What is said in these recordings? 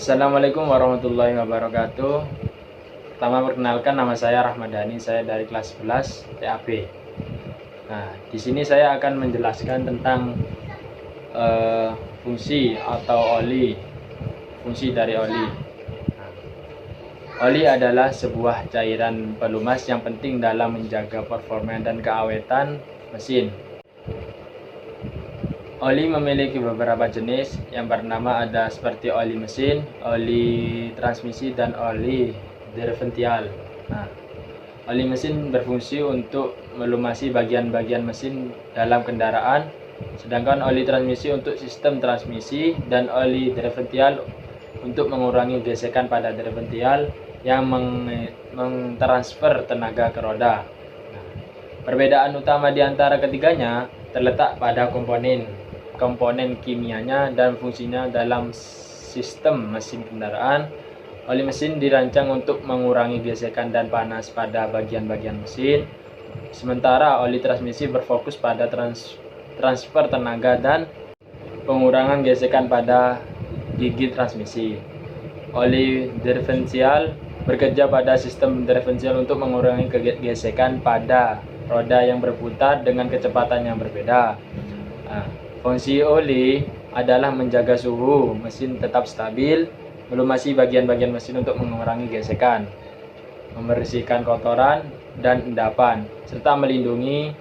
Assalamualaikum warahmatullahi wabarakatuh. Pertama perkenalkan, nama saya Rahmadani, saya dari kelas 11 TAB. Nah, di sini saya akan menjelaskan tentang fungsi atau oli, fungsi dari oli. Oli adalah sebuah cairan pelumas yang penting dalam menjaga performa dan keawetan mesin. Oli memiliki beberapa jenis. Yang pertama ada seperti oli mesin, oli transmisi, dan oli diferensial. Nah, oli mesin berfungsi untuk melumasi bagian-bagian mesin dalam kendaraan, sedangkan oli transmisi untuk sistem transmisi, dan oli diferensial untuk mengurangi gesekan pada diferensial yang mentransfer tenaga ke roda. Nah, perbedaan utama di antara ketiganya terletak pada komponen kimianya dan fungsinya dalam sistem mesin kendaraan. Oli mesin dirancang untuk mengurangi gesekan dan panas pada bagian-bagian mesin, sementara oli transmisi berfokus pada transfer tenaga dan pengurangan gesekan pada gigi transmisi. Oli diferensial bekerja pada sistem diferensial untuk mengurangi gesekan pada roda yang berputar dengan kecepatan yang berbeda. Nah, fungsi oli adalah menjaga suhu mesin tetap stabil, melumasi bagian-bagian mesin untuk mengurangi gesekan, membersihkan kotoran dan endapan, serta melindungi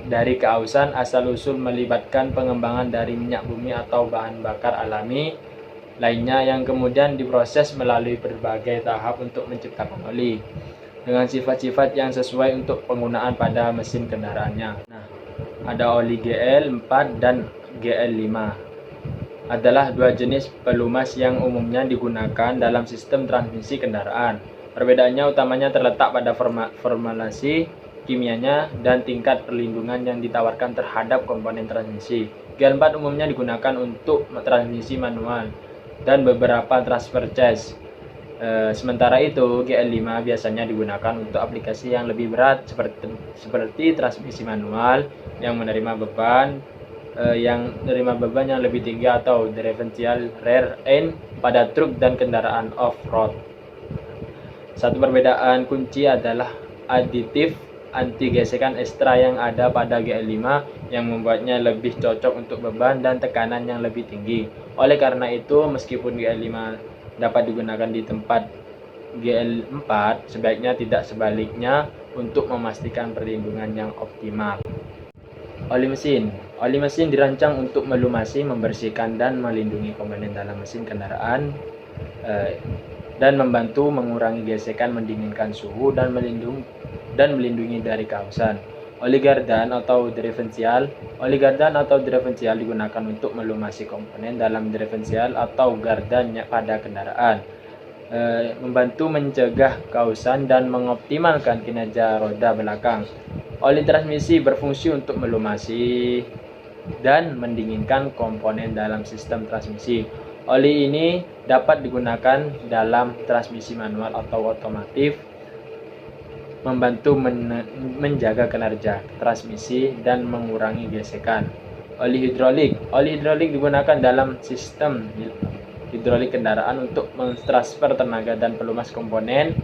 dari keausan asal-usul, melibatkan pengembangan dari minyak bumi atau bahan bakar alami lainnya yang kemudian diproses melalui berbagai tahap untuk menciptakan oli dengan sifat-sifat yang sesuai untuk penggunaan pada mesin kendaraannya. Nah, ada oli GL4 dan GL5. Adalah dua jenis pelumas yang umumnya digunakan dalam sistem transmisi kendaraan. Perbedaannya utamanya terletak pada formulasi kimianya dan tingkat perlindungan yang ditawarkan terhadap komponen transmisi. GL4 umumnya digunakan untuk transmisi manual dan beberapa transfer case. Sementara itu, GL5 biasanya digunakan untuk aplikasi yang lebih berat seperti transmisi manual yang menerima beban yang lebih tinggi atau differential rear end pada truk dan kendaraan off-road. Satu perbedaan kunci adalah aditif anti gesekan ekstra yang ada pada GL5 yang membuatnya lebih cocok untuk beban dan tekanan yang lebih tinggi. Oleh karena itu, meskipun GL5 dapat digunakan di tempat GL4, sebaiknya tidak sebaliknya untuk memastikan perlindungan yang optimal. Oli mesin dirancang untuk melumasi, membersihkan, dan melindungi komponen dalam mesin kendaraan dan membantu mengurangi gesekan, mendinginkan suhu, dan melindungi dari keausan. Oli gardan atau diferensial digunakan untuk melumasi komponen dalam diferensial atau gardan pada kendaraan, membantu mencegah keausan dan mengoptimalkan kinerja roda belakang. Oli transmisi berfungsi untuk melumasi dan mendinginkan komponen dalam sistem transmisi. Oli ini dapat digunakan dalam transmisi manual atau otomatis, membantu menjaga kinerja transmisi dan mengurangi gesekan. Oli hidrolik digunakan dalam sistem hidrolik kendaraan untuk mentransfer tenaga dan pelumas komponen.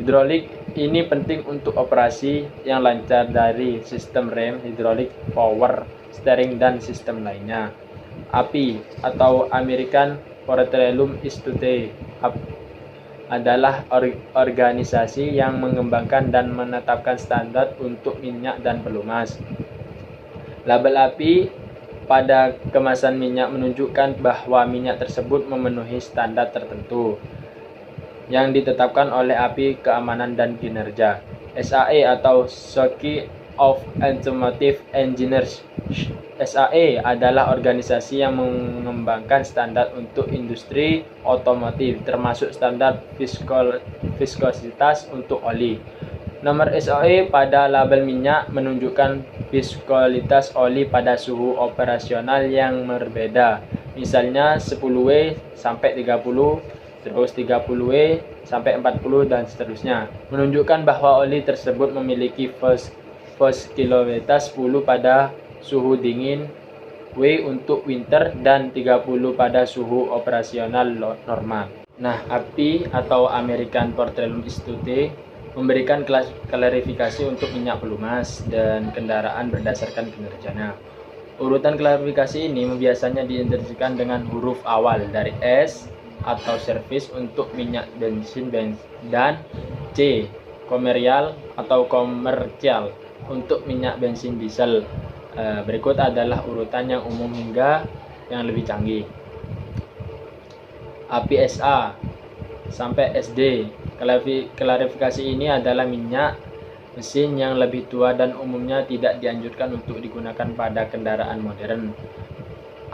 Hidrolik ini penting untuk operasi yang lancar dari sistem rem hidrolik, power steering, dan sistem lainnya. API atau American Petroleum Institute adalah organisasi yang mengembangkan dan menetapkan standar untuk minyak dan pelumas. Label API pada kemasan minyak menunjukkan bahwa minyak tersebut memenuhi standar tertentu yang ditetapkan oleh API keamanan dan kinerja. SAE atau Society of Automotive Engineers. SAE adalah organisasi yang mengembangkan standar untuk industri otomotif, termasuk standar viskositas untuk oli. Nomor SAE pada label minyak menunjukkan viskositas oli pada suhu operasional yang berbeda. Misalnya 10W sampai 30, terus 30W sampai 40, dan seterusnya. Menunjukkan bahwa oli tersebut memiliki viskositas 10 pada suhu dingin W untuk winter, dan 30 pada suhu operasional normal. Nah, API atau American Petroleum Institute memberikan klarifikasi untuk minyak pelumas dan kendaraan berdasarkan kinerjanya. Urutan klarifikasi ini biasanya diidentikan dengan huruf awal dari S atau service untuk minyak bensin dan C komersial atau komersial untuk minyak bensin diesel. Berikut adalah urutan yang umum hingga yang lebih canggih. API SA sampai SD. Klarifikasi ini adalah minyak mesin yang lebih tua dan umumnya tidak dianjurkan untuk digunakan pada kendaraan modern.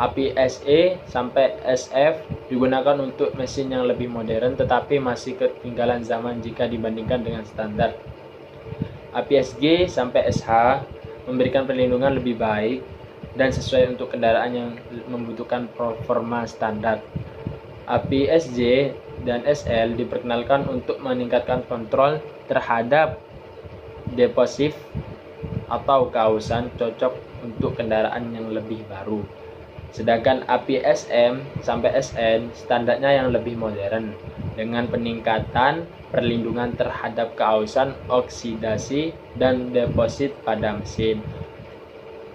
API SE sampai SF digunakan untuk mesin yang lebih modern tetapi masih ketinggalan zaman jika dibandingkan dengan standar. API SG sampai SH memberikan perlindungan lebih baik dan sesuai untuk kendaraan yang membutuhkan performa standar. API SJ dan SL diperkenalkan untuk meningkatkan kontrol terhadap deposit atau kehausan, cocok untuk kendaraan yang lebih baru. Sedangkan API SM sampai SN standarnya yang lebih modern dengan peningkatan perlindungan terhadap kehausan, oksidasi, dan deposit pada mesin.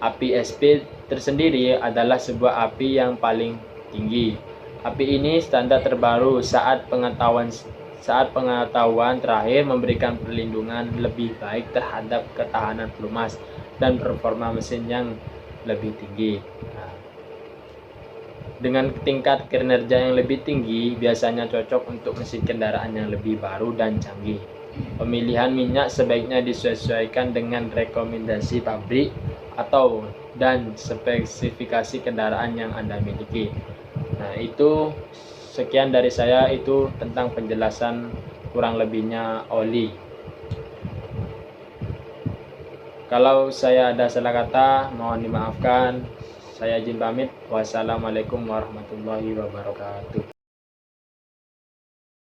API SP tersendiri adalah sebuah API yang paling tinggi. API ini standar terbaru saat pengetahuan terakhir memberikan perlindungan lebih baik terhadap ketahanan pelumas dan performa mesin yang lebih tinggi. Dengan tingkat kinerja yang lebih tinggi, biasanya cocok untuk mesin kendaraan yang lebih baru dan canggih. Pemilihan minyak sebaiknya disesuaikan dengan rekomendasi pabrik dan spesifikasi kendaraan yang Anda miliki. Nah, itu sekian dari saya, itu tentang penjelasan kurang lebihnya oli. Kalau saya ada salah kata, mohon dimaafkan. Saya izin pamit. Wassalamualaikum warahmatullahi wabarakatuh.